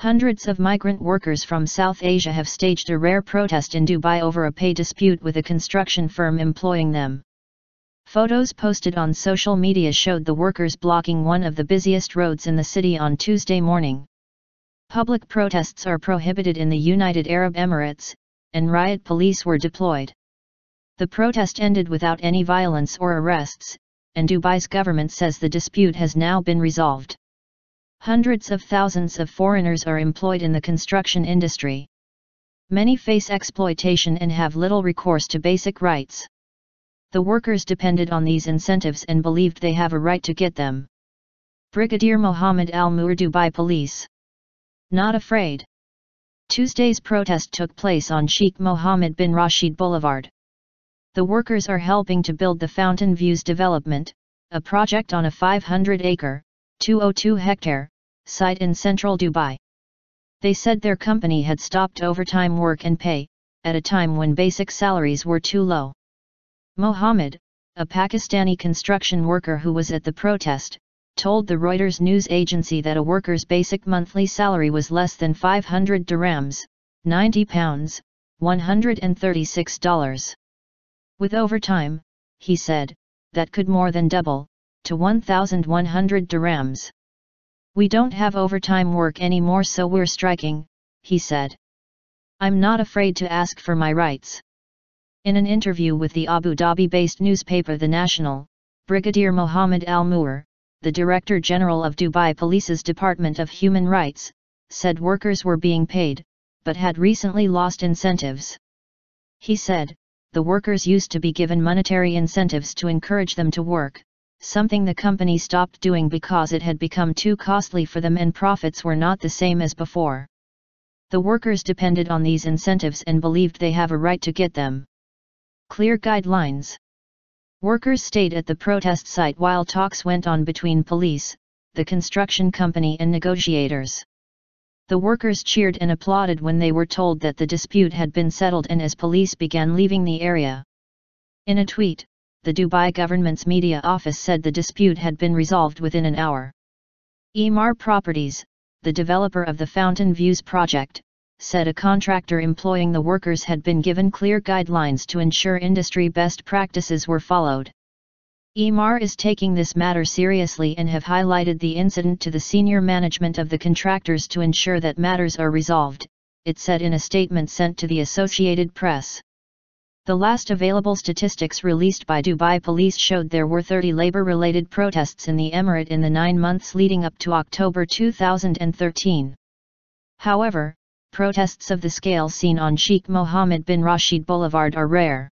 Hundreds of migrant workers from South Asia have staged a rare protest in Dubai over a pay dispute with a construction firm employing them. Photos posted on social media showed the workers blocking one of the busiest roads in the city on Tuesday morning. Public protests are prohibited in the United Arab Emirates, and riot police were deployed. The protest ended without any violence or arrests, and Dubai's government says the dispute has now been resolved. Hundreds of thousands of foreigners are employed in the construction industry. Many face exploitation and have little recourse to basic rights. The workers depended on these incentives and believed they have a right to get them. Brigadier Mohammed Al-Muir, Dubai Police. Not afraid. Tuesday's protest took place on Sheikh Mohammed bin Rashid Boulevard. The workers are helping to build the Fountain Views development, a project on a 500-acre, 202-hectare, site in central Dubai. They said their company had stopped overtime work and pay, at a time when basic salaries were too low. Mohammed, a Pakistani construction worker who was at the protest, told the Reuters news agency that a worker's basic monthly salary was less than 500 dirhams, £90, $136. With overtime, he said, that could more than double, to 1,100 dirhams. We don't have overtime work anymore, so we're striking, he said. I'm not afraid to ask for my rights. In an interview with the Abu Dhabi-based newspaper The National, Brigadier Mohammed Al-Muir, the Director General of Dubai Police's Department of Human Rights, said workers were being paid, but had recently lost incentives. He said, the workers used to be given monetary incentives to encourage them to work, something the company stopped doing because it had become too costly for them and profits were not the same as before. The workers depended on these incentives and believed they have a right to get them. Clear guidelines. Workers stayed at the protest site while talks went on between police, the construction company and negotiators. The workers cheered and applauded when they were told that the dispute had been settled and as police began leaving the area. In a tweet, the Dubai government's media office said the dispute had been resolved within an hour. Emaar Properties, the developer of the Fountain Views project, said a contractor employing the workers had been given clear guidelines to ensure industry best practices were followed. Emaar is taking this matter seriously and have highlighted the incident to the senior management of the contractors to ensure that matters are resolved, it said in a statement sent to the Associated Press. The last available statistics released by Dubai Police showed there were 30 labor-related protests in the emirate in the 9 months leading up to October 2013. However, protests of the scale seen on Sheikh Mohammed bin Rashid Boulevard are rare.